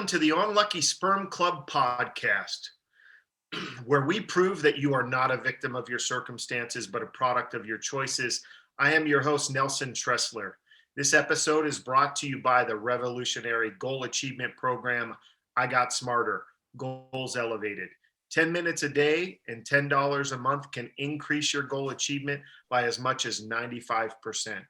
Welcome to the Unlucky Sperm Club podcast, where we prove that you are not a victim of your circumstances, but a product of your choices. I am your host, Nelson Tressler. This episode is brought to you by the revolutionary goal achievement program, I Got Smarter, Goals Elevated. 10 minutes a day and $10 a month can increase your goal achievement by as much as 95%.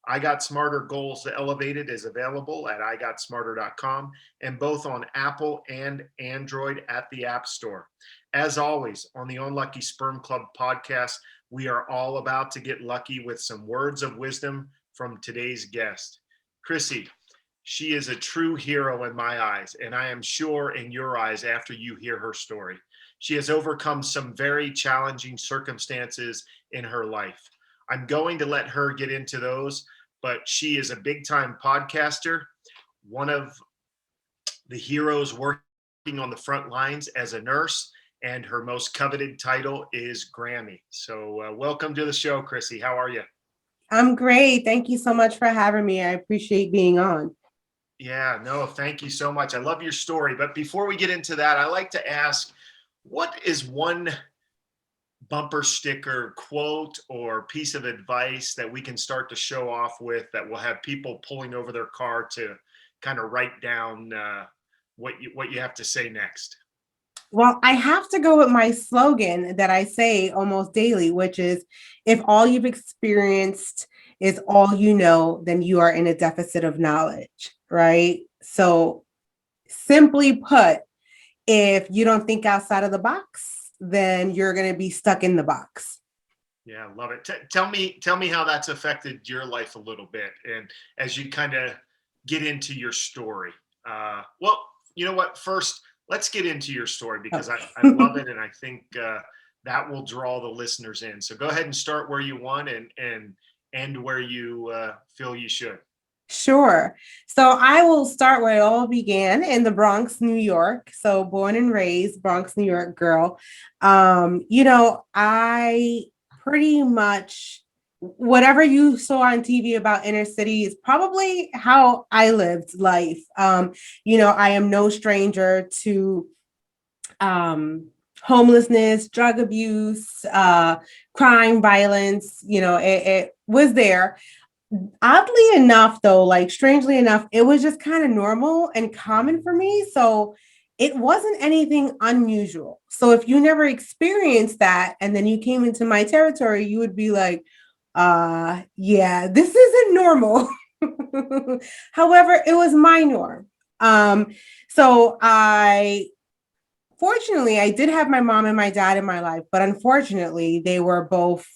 I Got Smarter Goals Elevated is available at igotsmarter.com and both on Apple and Android at the App Store. As always, on the Unlucky Sperm Club podcast, we are all about to get lucky with some words of wisdom from today's guest. Chrissy, she is a true hero in my eyes, and I am sure in your eyes after you hear her story. She has overcome some very challenging circumstances in her life. I'm going to let her get into those, but she is a big-time podcaster, one of the heroes working on the front lines as a nurse, and her most coveted title is Grammy. So welcome to the show, Chrissy. How are you? I'm great. Thank you so much for having me. I appreciate being on. Yeah, no, thank you so much. I love your story. But before we get into that, I like to ask, what is one bumper sticker, quote, or piece of advice that we can start to show off with that will have people pulling over their car to kind of write down what you have to say next? Well, I have to go with my slogan that I say almost daily, which is, if all you've experienced is all you know, then you are in a deficit of knowledge, right? So simply put, if you don't think outside of the box, then you're going to be stuck in the box. Yeah, love it. Tell me how that's affected your life a little bit, and as you kind of get into your story. Well, you know what? First, let's get into your story because I love it, and I think that will draw the listeners in. So go ahead and start where you want and end where you feel you should. Sure. So I will start where it all began in the Bronx, New York. So born and raised Bronx, New York girl. I pretty much, whatever you saw on TV about inner city is probably how I lived life. I am no stranger to homelessness, drug abuse, crime, violence. It was there. Oddly enough, though, like strangely enough, it was just kind of normal and common for me. So it wasn't anything unusual. So if you never experienced that and then you came into my territory, you would be like, yeah, this isn't normal. However, it was my norm. Fortunately, I did have my mom and my dad in my life, but unfortunately, they were both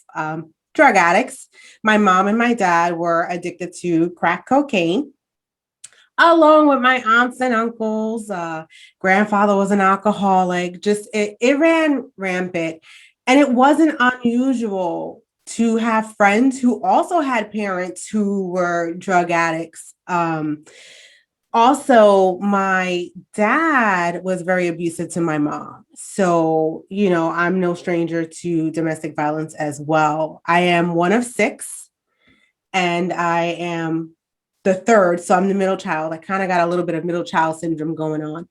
drug addicts. My mom and my dad were addicted to crack cocaine, along with my aunts and uncles. Grandfather was an alcoholic. Just it ran rampant. And it wasn't unusual to have friends who also had parents who were drug addicts. Also, my dad was very abusive to my mom. So, I'm no stranger to domestic violence as well. I am one of six, and I am the third. So I'm the middle child. I kind of got a little bit of middle child syndrome going on.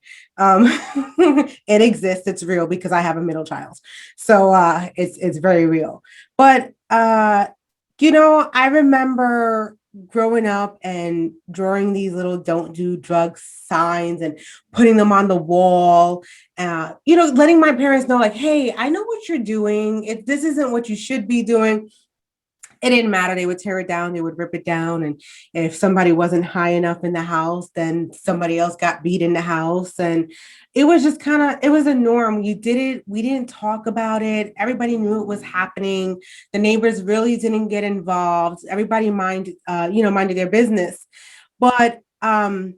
It exists. It's real because I have a middle child. So it's very real. But, I remember growing up and drawing these little don't do drugs signs and putting them on the wall, letting my parents know, like, hey, I know what you're doing. This isn't what you should be doing. It didn't matter. They would tear it down. They would rip it down. And if somebody wasn't high enough in the house, then somebody else got beat in the house. And it was just it was a norm. You did it. We didn't talk about it. Everybody knew it was happening. The neighbors really didn't get involved. Everybody minded their business. But I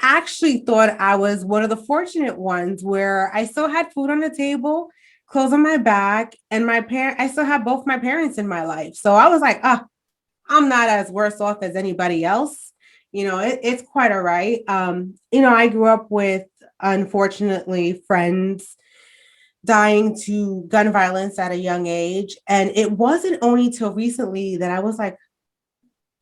actually thought I was one of the fortunate ones where I still had food on the table, clothes on my back, and I still have both my parents in my life. So I was like, I'm not as worse off as anybody else. It's quite all right. I grew up with, unfortunately, friends dying to gun violence at a young age. And it wasn't only till recently that I was like,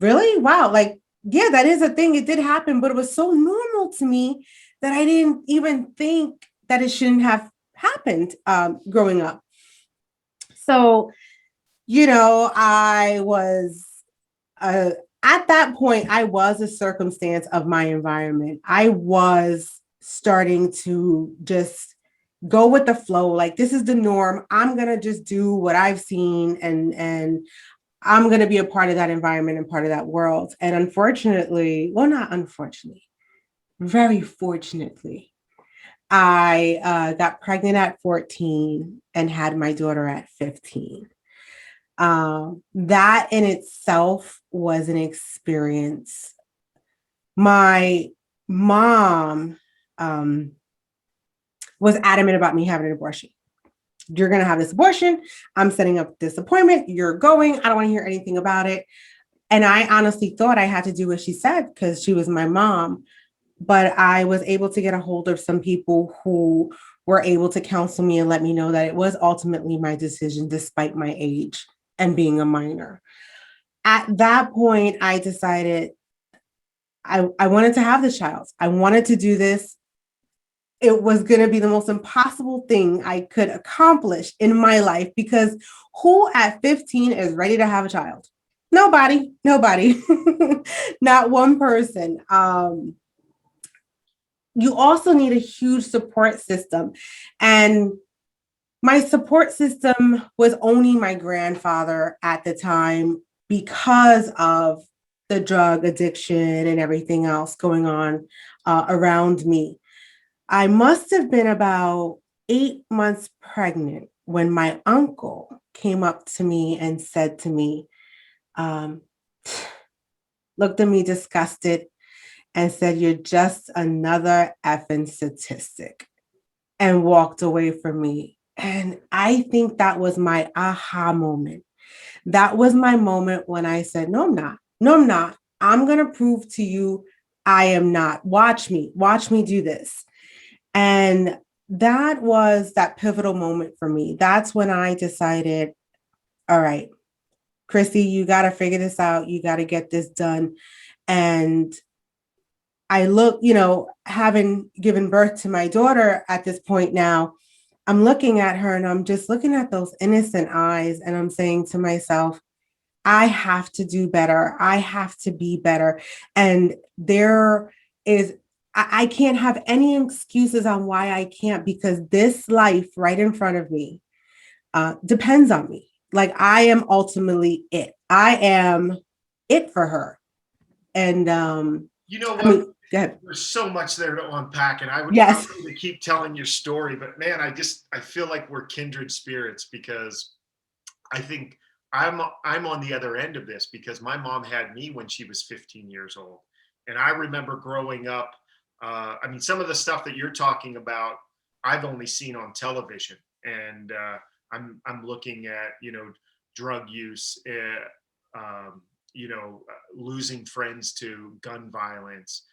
really? Wow. Like, yeah, that is a thing. It did happen, but it was so normal to me that I didn't even think that it shouldn't have happened growing up. So, I was uh, at that point, I was a circumstance of my environment. I was starting to just go with the flow. Like, this is the norm. I'm gonna just do what I've seen, and I'm gonna be a part of that environment and part of that world. And unfortunately, well, not unfortunately, very fortunately, I got pregnant at 14 and had my daughter at 15. That in itself was an experience. My mom was adamant about me having an abortion. You're going to have this abortion. I'm setting up this appointment. You're going. I don't want to hear anything about it. And I honestly thought I had to do what she said because she was my mom. But I was able to get a hold of some people who were able to counsel me and let me know that it was ultimately my decision, despite my age and being a minor. At that point, I decided I wanted to have this child. I wanted to do this. It was going to be the most impossible thing I could accomplish in my life because who at 15 is ready to have a child? Nobody, not one person. You also need a huge support system. And my support system was only my grandfather at the time because of the drug addiction and everything else going on around me. I must have been about 8 months pregnant when my uncle came up to me and said to me, looked at me disgusted and said, "You're just another effing statistic," and walked away from me. And I think that was my aha moment. That was my moment when I said, "No, I'm not. No, I'm not. I'm going to prove to you I am not. Watch me do this." And that was that pivotal moment for me. That's when I decided, all right, Chrissy, you got to figure this out. You got to get this done. And I look, having given birth to my daughter at this point now, I'm looking at her and I'm just looking at those innocent eyes and I'm saying to myself, I have to do better. I have to be better. And there is, I can't have any excuses on why I can't, because this life right in front of me depends on me. Like, I am ultimately it. I am it for her. And You know I what? mean, go ahead. There's so much there to unpack, and I would love Yes. to keep telling your story, but man, I feel like we're kindred spirits because I think I'm on the other end of this because my mom had me when she was 15 years old, and I remember growing up. I mean, some of the stuff that you're talking about, I've only seen on television, and I'm looking at drug use, losing friends to gun violence.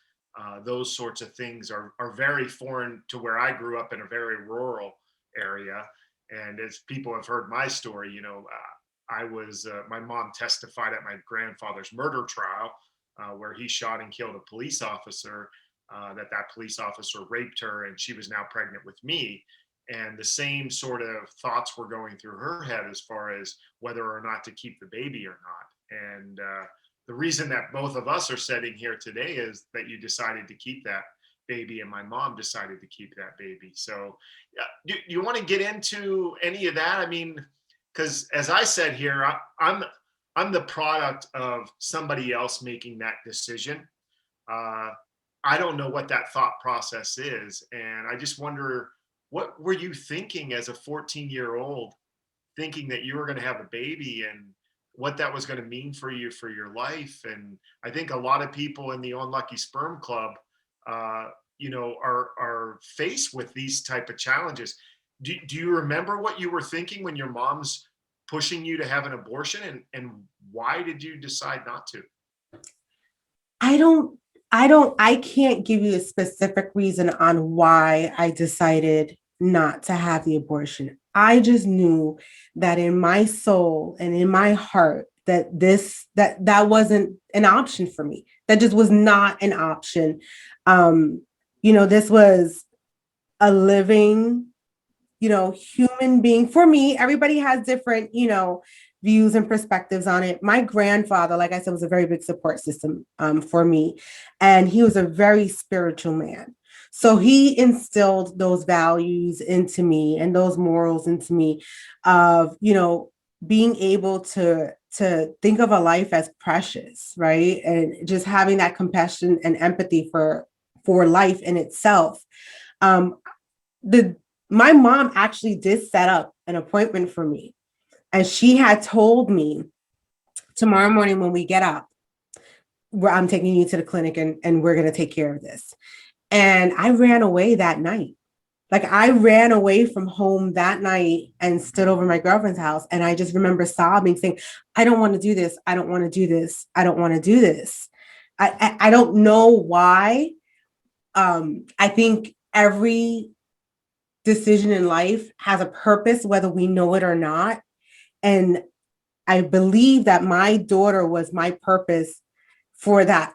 Those sorts of things are very foreign to where I grew up in a very rural area. And as people have heard my story, my mom testified at my grandfather's murder trial, where he shot and killed a police officer, that police officer raped her and she was now pregnant with me. And the same sort of thoughts were going through her head as far as whether or not to keep the baby or not. And the reason that both of us are sitting here today is that you decided to keep that baby and my mom decided to keep that baby. So do you want to get into any of that? I mean, because as I said here, I'm the product of somebody else making that decision. I don't know what that thought process is, and I just wonder, what were you thinking as a 14-year-old, thinking that you were going to have a baby and what that was going to mean for you for your life? And I think a lot of people in the Unlucky Sperm Club, are faced with these type of challenges. Do you remember what you were thinking when your mom's pushing you to have an abortion, and why did you decide not to? I don't, I can't give you a specific reason on why I decided not to have the abortion. I just knew that in my soul and in my heart that that wasn't an option for me. That just was not an option. This was a living, human being. For me, everybody has different, views and perspectives on it. My grandfather, like I said, was a very big support system for me. And he was a very spiritual man. So he instilled those values into me and those morals into me of, being able to think of a life as precious, right? And just having that compassion and empathy for life in itself. Um, the My mom actually did set up an appointment for me, and she had told me tomorrow morning when we get up, I'm taking you to the clinic and we're going to take care of this. And I ran away that night. Like I ran away from home that night and stood over my girlfriend's house. And I just remember sobbing, saying, I don't want to do this. I don't want to do this. I don't want to do this. I don't know why. I think every decision in life has a purpose, whether we know it or not. And I believe that my daughter was my purpose for that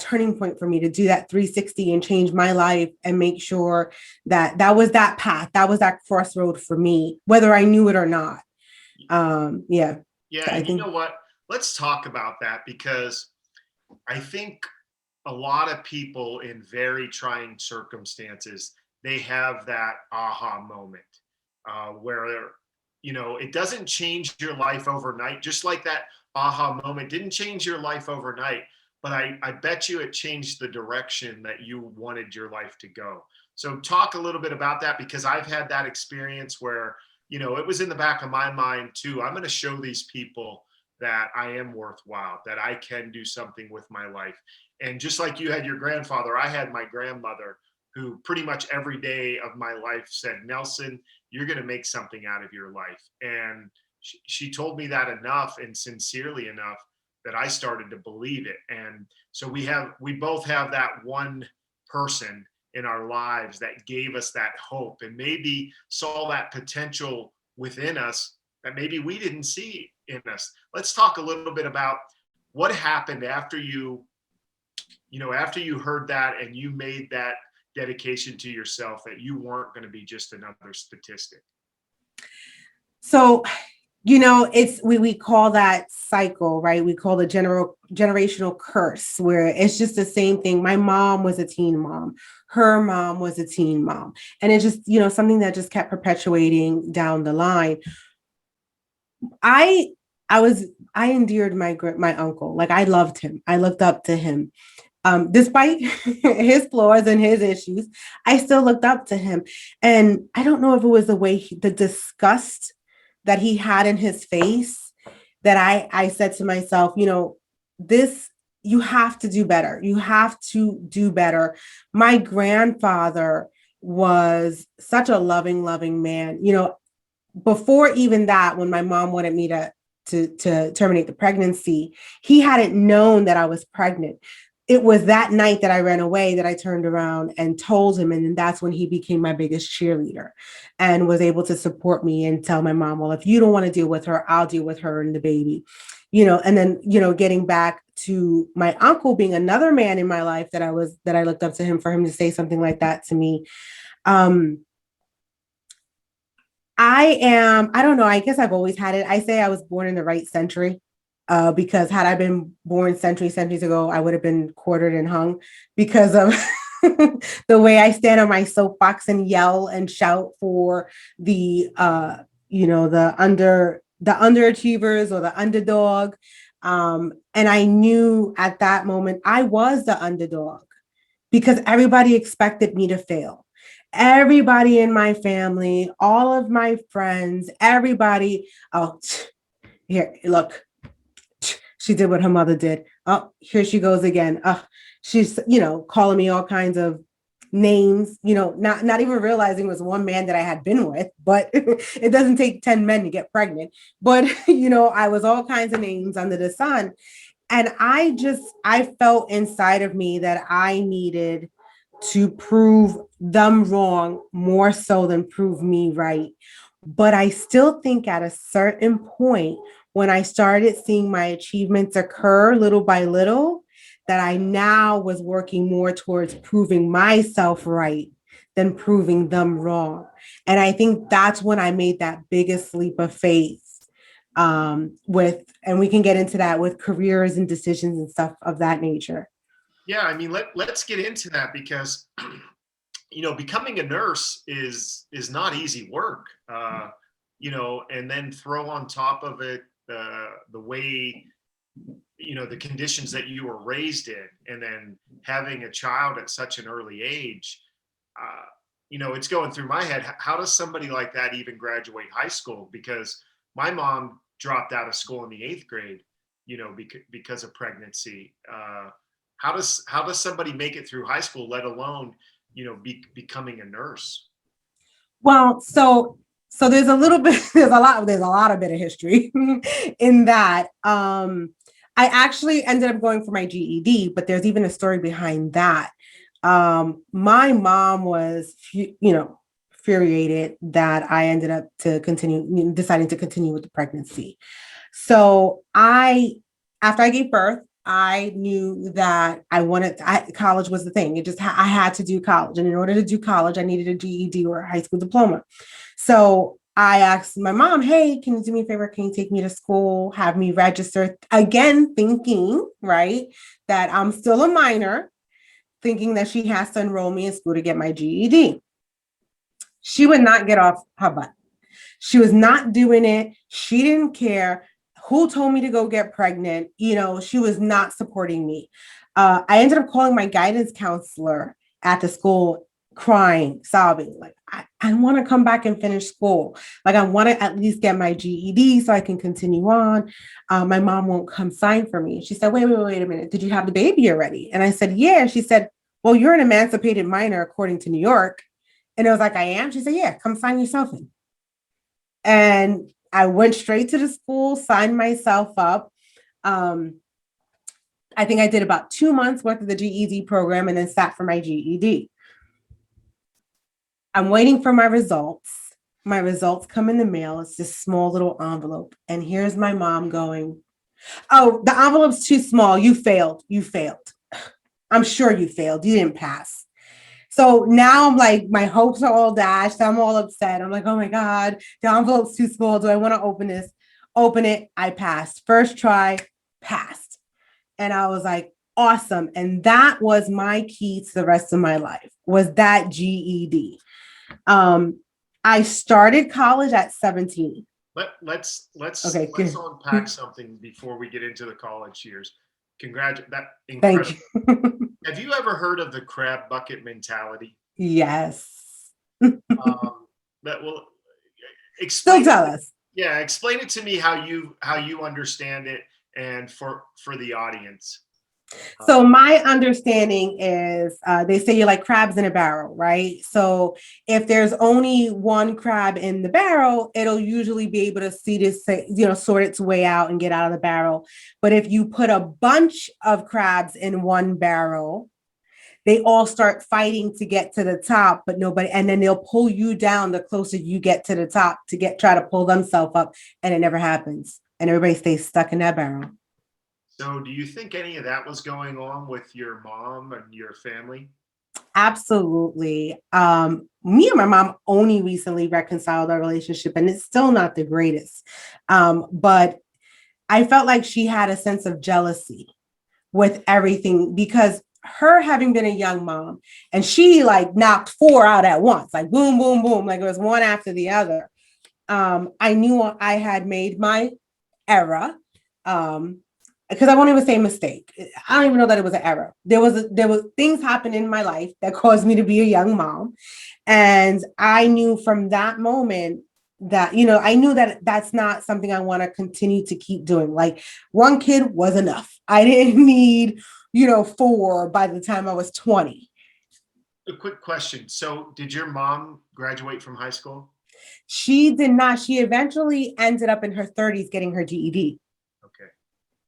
turning point for me to do that 360 and change my life and make sure that was that path, that was that crossroad for me, whether I knew it or not. Yeah. Yeah, So I and you think know what? Let's talk about that because I think a lot of people in very trying circumstances, they have that aha moment where, it doesn't change your life overnight, just like that aha moment didn't change your life overnight. But I bet you it changed the direction that you wanted your life to go. So, talk a little bit about that because I've had that experience where, it was in the back of my mind too. I'm going to show these people that I am worthwhile, that I can do something with my life. And just like you had your grandfather, I had my grandmother who pretty much every day of my life said, Nelson, you're going to make something out of your life. And she told me that enough and sincerely enough that I started to believe it. And so we both have that one person in our lives that gave us that hope and maybe saw that potential within us that maybe we didn't see in us. Let's talk a little bit about what happened after after you heard that and you made that dedication to yourself that you weren't going to be just another statistic. so. It's we call that cycle, right? We call the generational curse, where it's just the same thing. My mom was a teen mom, her mom was a teen mom, and it's just something that just kept perpetuating down the line. I I endeared my uncle. Like I loved him. I looked up to him. Despite his flaws and his issues, I still looked up to him. And I don't know if it was the disgust that he had in his face that I said to myself, this, you have to do better. You have to do better. My grandfather was such a loving man. Before even that, when my mom wanted me to terminate the pregnancy, he hadn't known that I was pregnant. It was that night that I ran away that I turned around and told him. And then that's when he became my biggest cheerleader and was able to support me and tell my mom, well, if you don't want to deal with her, I'll deal with her and the baby. And then, getting back to my uncle being another man in my life that I looked up to him, for him to say something like that to me. I don't know, I guess I've always had it. I say I was born in the right century. Because had I been born centuries ago, I would have been quartered and hung because of the way I stand on my soapbox and yell and shout for the underachievers or the underdog. And I knew at that moment I was the underdog because everybody expected me to fail. Everybody in my family, all of my friends, everybody. Oh, here, look, she did what her mother did. Oh, here she goes again. She's, calling me all kinds of names, not even realizing it was one man that I had been with, but it doesn't take 10 men to get pregnant. But, I was all kinds of names under the sun. And I felt inside of me that I needed to prove them wrong more so than prove me right. But I still think at a certain point, when I started seeing my achievements occur little by little, that I now was working more towards proving myself right than proving them wrong. And I think that's when I made that biggest leap of faith with, and we can get into that with careers and decisions and stuff of that nature. Yeah, I mean, let's get into that because becoming a nurse is not easy work. And then throw on top of it the way the conditions that you were raised in, and then having a child at such an early age. It's going through my head. How does somebody like that even graduate high school? Because my mom dropped out of school in the 8th grade, because of pregnancy. How does somebody make it through high school, let alone, becoming a nurse? Well, so there's a little bit, there's a lot of bit of history in that. I actually ended up going for my GED, but there's even a story behind that. My mom was, infuriated that I ended up deciding to continue with the pregnancy. So after I gave birth, I knew that college was the thing. I had to do college. And in order to do college, I needed a GED or a high school diploma. So I asked my mom, hey, can you do me a favor? Can you take me to school, have me register? Again, thinking, right, that I'm still a minor, thinking that she has to enroll me in school to get my GED. She would not get off her butt. She was not doing it. She didn't care who told me to go get pregnant. She was not supporting me. I ended up calling my guidance counselor at the school, crying, sobbing, like, I want to come back and finish school. Like, I want to at least get my GED so I can continue on. My mom won't come sign for me. She said, wait a minute. Did you have the baby already? And I said, yeah. She said, well, you're an emancipated minor according to New York. And I was like, I am? She said, yeah, come sign yourself in. And I went straight to the school, signed myself up. I think I did about 2 months worth of the GED program and then sat for my GED. I'm waiting for my results. My results come in the mail. It's this small little envelope. And here's my mom going, oh, the envelope's too small. You failed. I'm sure you failed. You didn't pass. So now I'm like, my hopes are all dashed. I'm all upset. I'm like, oh my God, the envelope's too small. Do I want to open this? Open it. I passed. First try, passed. And I was like, awesome. And that was my key to the rest of my life, was that GED. I started college at 17. Let's Okay, unpack something before we get into the college years. Congratulations. That Thank incredible. you. Have you ever heard of the crab bucket mentality? Yes. That will explain. Still tell us. Yeah, explain it to me how you understand it, and for the audience. So my understanding is they say you're like crabs in a barrel, right? So if there's only one crab in the barrel, it'll usually be able to see this, sort its way out and get out of the barrel. But if you put a bunch of crabs in one barrel, they all start fighting to get to the top, but nobody, and then they'll pull you down the closer you get to the top to try to pull themselves up, and it never happens. And everybody stays stuck in that barrel. So do you think any of that was going on with your mom and your family? Absolutely. Me and my mom only recently reconciled our relationship, and it's still not the greatest. But I felt like she had a sense of jealousy with everything, because her having been a young mom, and she like knocked 4 out at once, like boom, boom, boom, like it was one after the other. I knew I had made my error. Because I won't even say mistake. I don't even know that it was an error. There was things happened in my life that caused me to be a young mom. And I knew from that moment that, I knew that that's not something I want to continue to keep doing. Like, one kid was enough. I didn't need, 4 by the time I was 20. A quick question. So did your mom graduate from high school? She did not. She eventually ended up in her 30s getting her GED. Okay.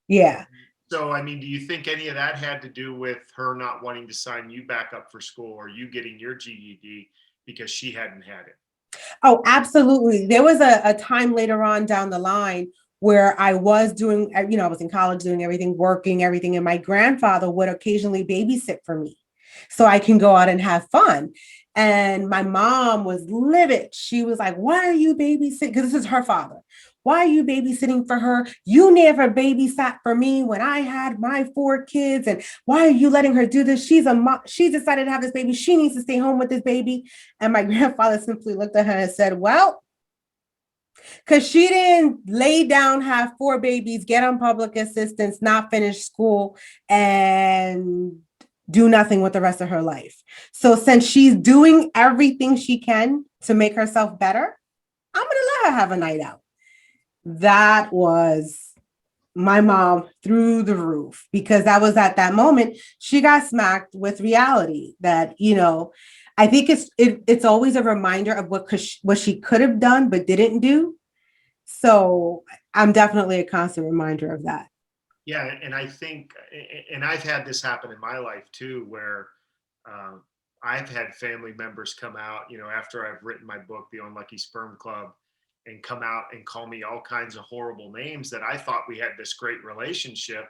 Yeah. So, I mean, do you think any of that had to do with her not wanting to sign you back up for school, or you getting your GED because she hadn't had it? Oh, absolutely. There was a time later on down the line where I was doing, I was in college doing everything, working, everything. And my grandfather would occasionally babysit for me so I can go out and have fun. And my mom was livid. She was like, why are you babysitting? Because this is her father. Why are you babysitting for her? You never babysat for me when I had my 4 kids. And why are you letting her do this? She's a mom. She decided to have this baby. She needs to stay home with this baby. And my grandfather simply looked at her and said, well, because she didn't lay down, have 4 babies, get on public assistance, not finish school, and do nothing with the rest of her life. So since she's doing everything she can to make herself better, I'm going to let her have a night out. That was my mom through the roof, because that was at that moment she got smacked with reality that, I think it's always a reminder of what she could have done but didn't do. So I'm definitely a constant reminder of that. Yeah, and I think, and I've had this happen in my life too, where I've had family members come out, after I've written my book, The Unlucky Sperm Club, and come out and call me all kinds of horrible names that I thought we had this great relationship.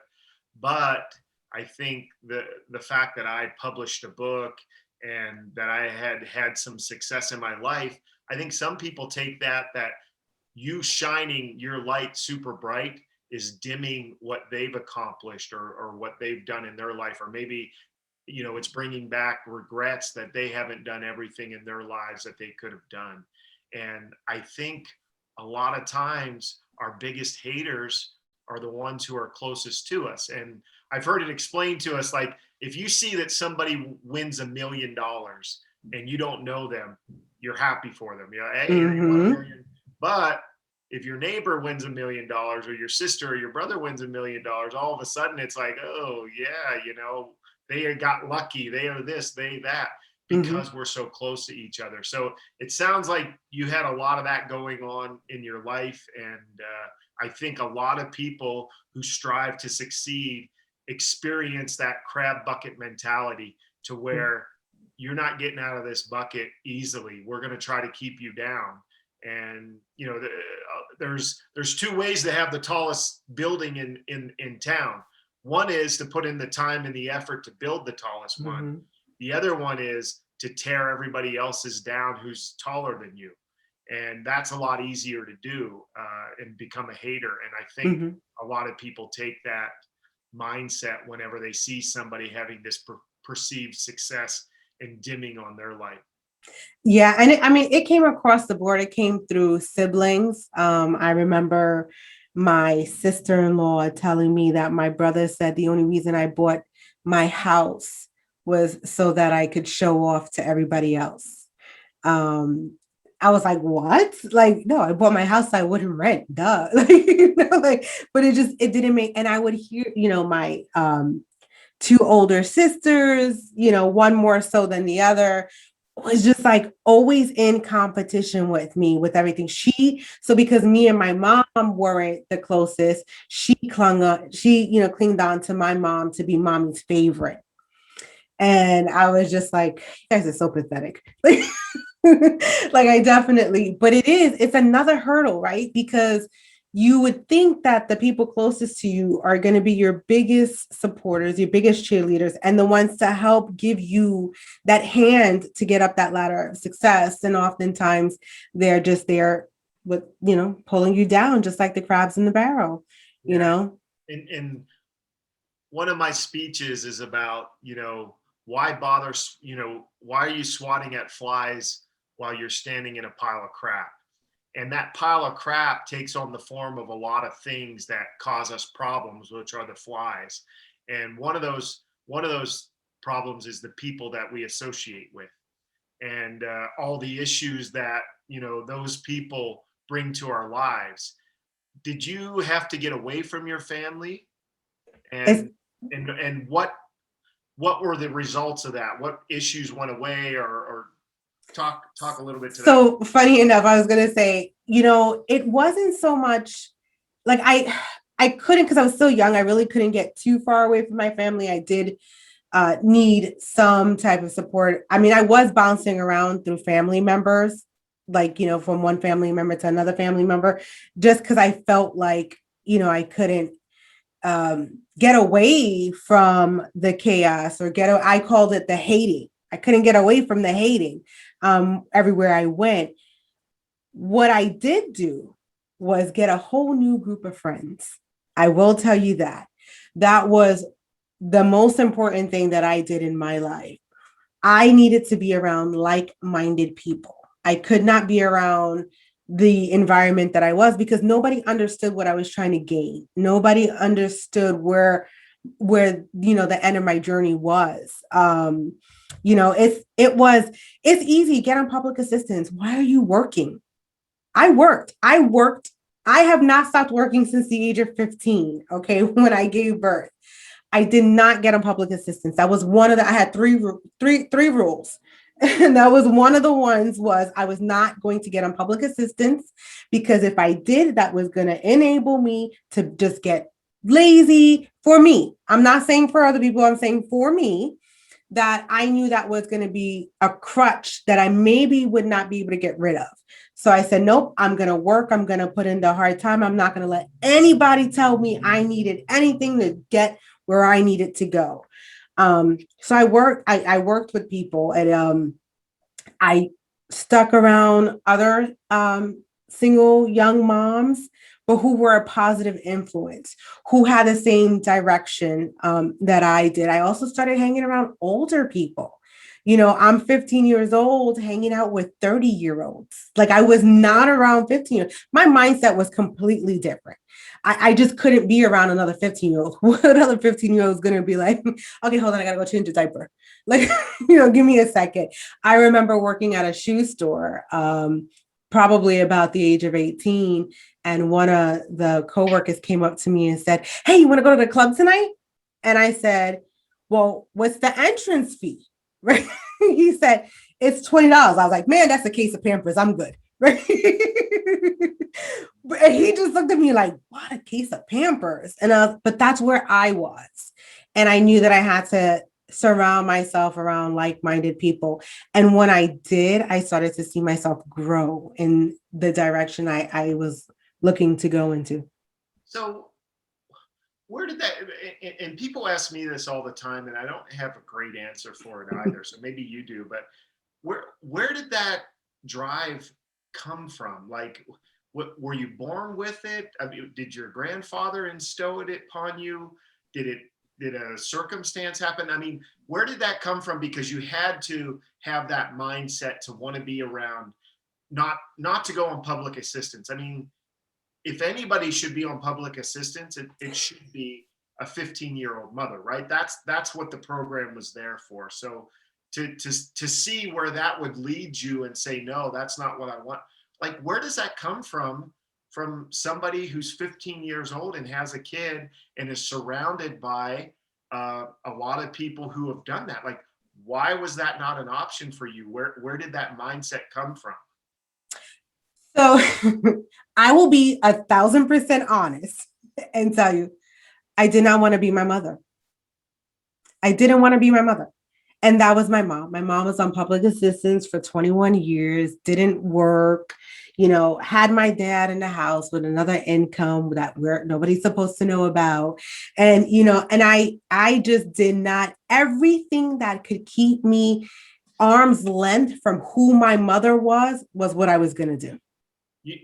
But I think the fact that I published a book and that I had some success in my life, I think some people take that you shining your light super bright is dimming what they've accomplished or what they've done in their life, or maybe it's bringing back regrets that they haven't done everything in their lives that they could have done. And I think a lot of times our biggest haters are the ones who are closest to us. And I've heard it explained to us, like, if you see that somebody wins $1 million and you don't know them, you're happy for them. Hey, you won $1 million. But if your neighbor wins $1 million, or your sister or your brother wins $1 million, all of a sudden it's like, oh yeah, they got lucky. They are this, they that, because we're so close to each other. So it sounds like you had a lot of that going on in your life. And I think a lot of people who strive to succeed experience that crab bucket mentality, to where you're not getting out of this bucket easily. We're going to try to keep you down. And there's 2 ways to have the tallest building in town. One is to put in the time and the effort to build the tallest one. The other one is to tear everybody else's down who's taller than you. And that's a lot easier to do, and become a hater. And I think a lot of people take that mindset whenever they see somebody having this perceived success and dimming on their light. Yeah. And it came across the board. It came through siblings. I remember my sister-in-law telling me that my brother said the only reason I bought my house was so that I could show off to everybody else. I was like, what? Like, no, I bought my house so I wouldn't rent. Duh. But it didn't make, and I would hear, my 2 older sisters, one more so than the other, was just like always in competition with me with everything. So because me and my mom weren't the closest, she clinged on to my mom to be mommy's favorite. And I was just like, you guys are so pathetic. Like I definitely, but it's another hurdle, right? Because you would think that the people closest to you are going to be your biggest supporters, your biggest cheerleaders, and the ones to help give you that hand to get up that ladder of success. And oftentimes they're just there with, pulling you down, just like the crabs in the barrel, And one of my speeches is about, why bother, why are you swatting at flies while you're standing in a pile of crap? And that pile of crap takes on the form of a lot of things that cause us problems, which are the flies. And one of those problems is the people that we associate with, and all the issues that those people bring to our lives. Did you have to get away from your family? And what were the results of that? What issues went away, or talk a little bit to that? So funny enough, I was going to say, it wasn't so much like I couldn't, because I was so young, I really couldn't get too far away from my family. I did need some type of support. I was bouncing around through family members, like, from one family member to another family member, just because I felt like, I couldn't get away from the chaos or I called it the hating. I couldn't get away from the hating everywhere I went. What I did do was get a whole new group of friends. I will tell you that. That was the most important thing that I did in my life. I needed to be around like-minded people. I could not be around the environment that I was because nobody understood what I was trying to gain. Nobody understood where the end of my journey was. It's easy, get on public assistance. Why are you working? I worked. I have not stopped working since the age of 15, okay, when I gave birth. I did not get on public assistance. That was one of I had three rules. And that was one of the ones was I was not going to get on public assistance because if I did, that was going to enable me to just get lazy for me. I'm not saying for other people, I'm saying for me, that I knew that was going to be a crutch that I maybe would not be able to get rid of. So I said, nope, I'm going to work. I'm going to put in the hard time. I'm not going to let anybody tell me I needed anything to get where I needed to go. So I worked with people and I stuck around other single young moms, but who were a positive influence, who had the same direction that I did. I also started hanging around older people. I'm 15 years old hanging out with 30-year-olds. Like I was not around 15. My mindset was completely different. I just couldn't be around another 15-year-old. What another 15-year-old is going to be like, okay, hold on, I got to go change the diaper. Like, give me a second. I remember working at a shoe store, probably about the age of 18. And one of the coworkers came up to me and said, hey, you want to go to the club tonight? And I said, well, what's the entrance fee? Right? He said, it's $20. I was like, man, that's a case of Pampers. I'm good. Right? And he just looked at me like, what, a case of Pampers? But that's where I was. And I knew that I had to surround myself around like-minded people. And when I did, I started to see myself grow in the direction I was looking to go into. So where did that, and people ask me this all the time, and I don't have a great answer for it either. So maybe you do, but where did that drive come from? Like, what were you born with it? I mean, did your grandfather instill it upon you? Did a circumstance happen? I mean, where did that come from? Because you had to have that mindset to want to be around, not to go on public assistance. I mean, if anybody should be on public assistance, it should be a 15-year-old mother, right? That's what the program was there for. So to see where that would lead you and say, no, that's not what I want. Like, where does that come from somebody who's 15 years old and has a kid and is surrounded by a lot of people who have done that? Like, why was that not an option for you? Where did that mindset come from? So I will be 1,000% honest and tell you, I did not want to be my mother. I didn't want to be my mother. And that was my mom. My mom was on public assistance for 21 years, didn't work, had my dad in the house with another income that nobody's supposed to know about. And, and I just did not, everything that could keep me arm's length from who my mother was what I was going to do.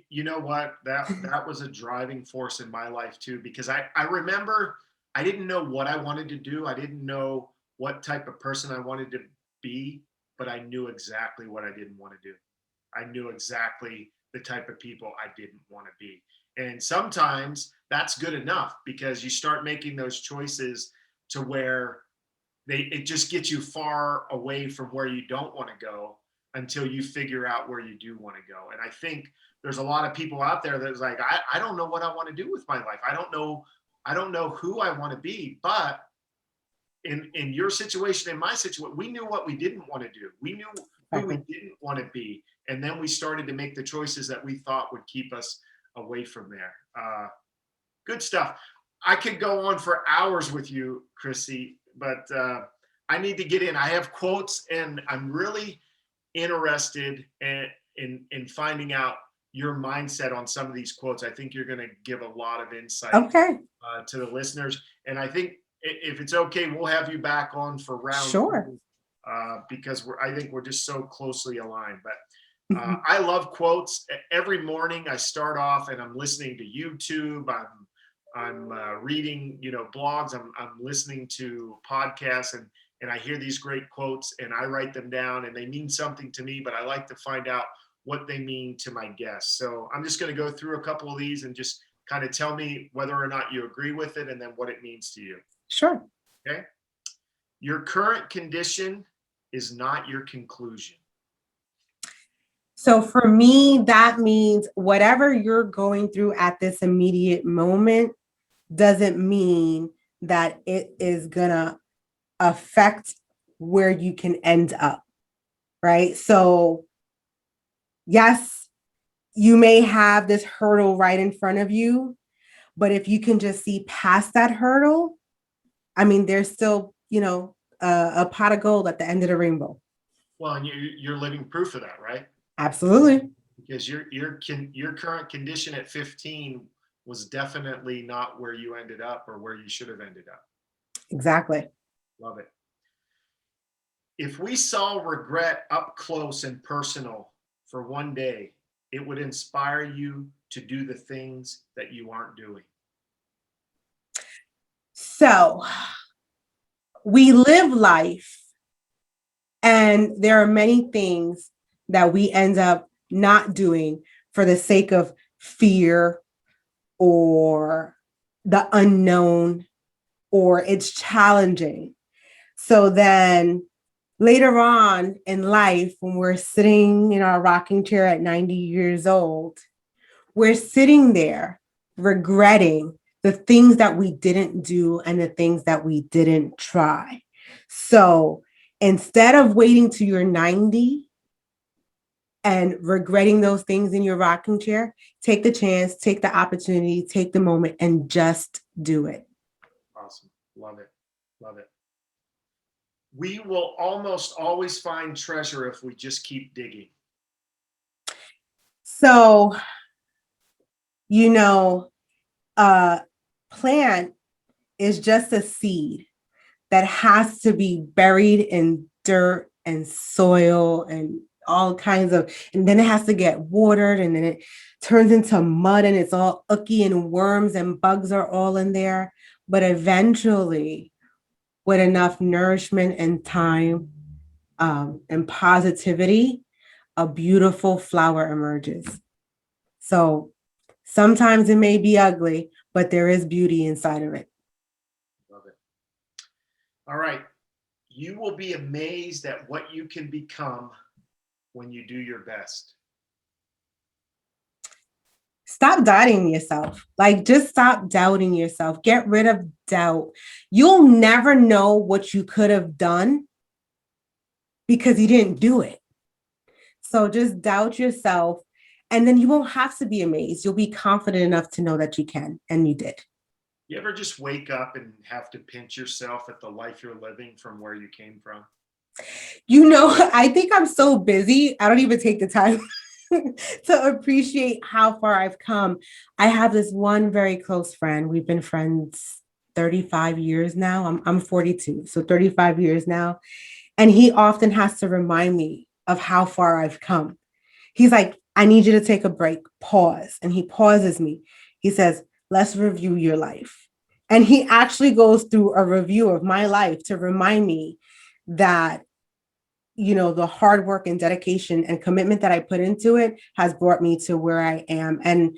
You know what? That was a driving force in my life too, because I remember I didn't know what I wanted to do. I didn't know what type of person I wanted to be, but I knew exactly what I didn't want to do. I knew exactly the type of people I didn't want to be. And sometimes that's good enough because you start making those choices to where it just gets you far away from where you don't want to go until you figure out where you do want to go. And I think there's a lot of people out there that's like, I don't know what I want to do with my life. I don't know who I want to be. But in your situation, in my situation, we knew what we didn't want to do. We knew who we didn't want to be. And then we started to make the choices that we thought would keep us away from there. Good stuff. I could go on for hours with you, Chrissy, but I need to get in. I have quotes and I'm really interested in finding out your mindset on some of these quotes. I think you're going to give a lot of insight Okay. to the listeners. And I think if it's okay, we'll have you back on for round Sure. two, because I think we're just so closely aligned. But I love quotes. Every morning I start off and I'm listening to YouTube. I'm reading, blogs. I'm listening to podcasts, and I hear these great quotes and I write them down, and they mean something to me, but I like to find out what they mean to my guests. So I'm just going to go through a couple of these and just kind of tell me whether or not you agree with it and then what it means to you. Sure. Okay. Your current condition is not your conclusion. So for me, that means whatever you're going through at this immediate moment doesn't mean that it is going to affect where you can end up, right? So yes, you may have this hurdle right in front of you, but if you can just see past that hurdle, I mean, there's still, a pot of gold at the end of the rainbow. Well, and you're living proof of that, right? Absolutely. Because your current condition at 15 was definitely not where you ended up or where you should have ended up. Exactly. Love it. If we saw regret up close and personal for one day, it would inspire you to do the things that you aren't doing. So we live life, and there are many things that we end up not doing for the sake of fear or the unknown, or it's challenging. So then later on in life, when we're sitting in our rocking chair at 90 years old, we're sitting there regretting the things that we didn't do and the things that we didn't try. So instead of waiting till you're 90 and regretting those things in your rocking chair, take the chance, take the opportunity, take the moment, and just do it. Awesome. Love it. Love it. We will almost always find treasure if we just keep digging. So, a plant is just a seed that has to be buried in dirt and soil and all kinds of, and then it has to get watered, and then it turns into mud and it's all icky and worms and bugs are all in there. But eventually, with enough nourishment and time and positivity, a beautiful flower emerges. So sometimes it may be ugly, but there is beauty inside of it. Love it. All right. You will be amazed at what you can become when you do your best. Stop doubting yourself. Just stop doubting yourself. Get rid of doubt. You'll never know what you could have done because you didn't do it. So just doubt yourself, and then you won't have to be amazed. You'll be confident enough to know that you can, and you did. You ever just wake up and have to pinch yourself at the life you're living from where you came from? I think I'm so busy, I don't even take the time to appreciate how far I've come. I have this one very close friend. We've been friends 35 years now. I'm 42, so 35 years now. And he often has to remind me of how far I've come. He's like, I need you to take a break, pause. And he pauses me. He says, let's review your life. And he actually goes through a review of my life to remind me that, the hard work and dedication and commitment that I put into it has brought me to where I am. And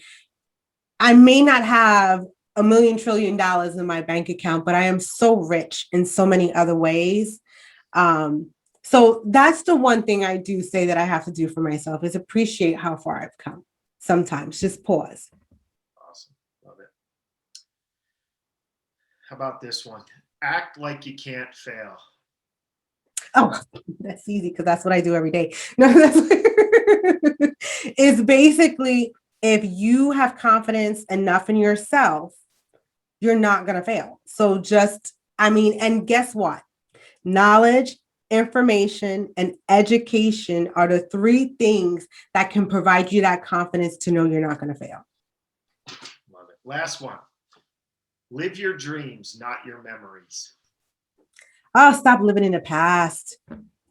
I may not have $1 million trillion in my bank account, but I am so rich in so many other ways. So that's the one thing I do say that I have to do for myself is appreciate how far I've come. Sometimes just pause. Awesome. Love it. How about this one? Act like you can't fail. Oh, that's easy because that's what I do every day. No, it's basically if you have confidence enough in yourself, you're not going to fail. So and guess what? Knowledge information, and education are the three things that can provide you that confidence to know you're not going to fail. Love it. Last one. Live your dreams, not your memories. Oh, stop living in the past.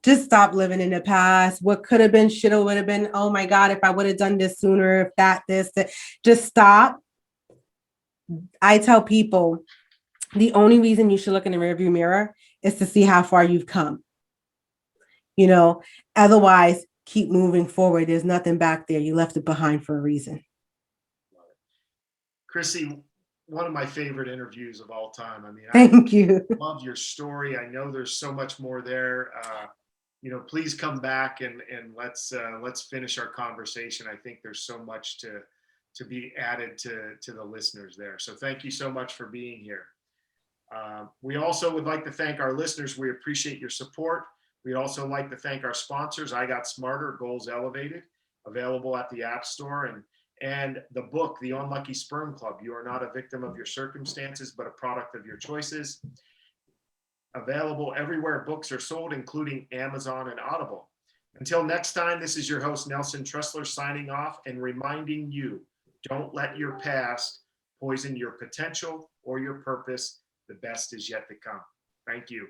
Just stop living in the past. What could have been, should have, would have been. Oh my God, if I would have done this sooner, if that, this, that. Just stop. I tell people the only reason you should look in the rearview mirror is to see how far you've come. You know, otherwise, keep moving forward. There's nothing back there. You left it behind for a reason. Chrissy, one of my favorite interviews of all time. I mean, Thank you. Love your story. I know there's so much more there. Please come back and let's finish our conversation. I think there's so much to be added to the listeners there. So thank you so much for being here. We also would like to thank our listeners. We appreciate your support. We'd also like to thank our sponsors, I Got Smarter, Goals Elevated, available at the App Store, and the book, The Unlucky Sperm Club. You are not a victim of your circumstances, but a product of your choices. Available everywhere books are sold, including Amazon and Audible. Until next time, this is your host, Nelson Tressler, signing off and reminding you, don't let your past poison your potential or your purpose. The best is yet to come. Thank you.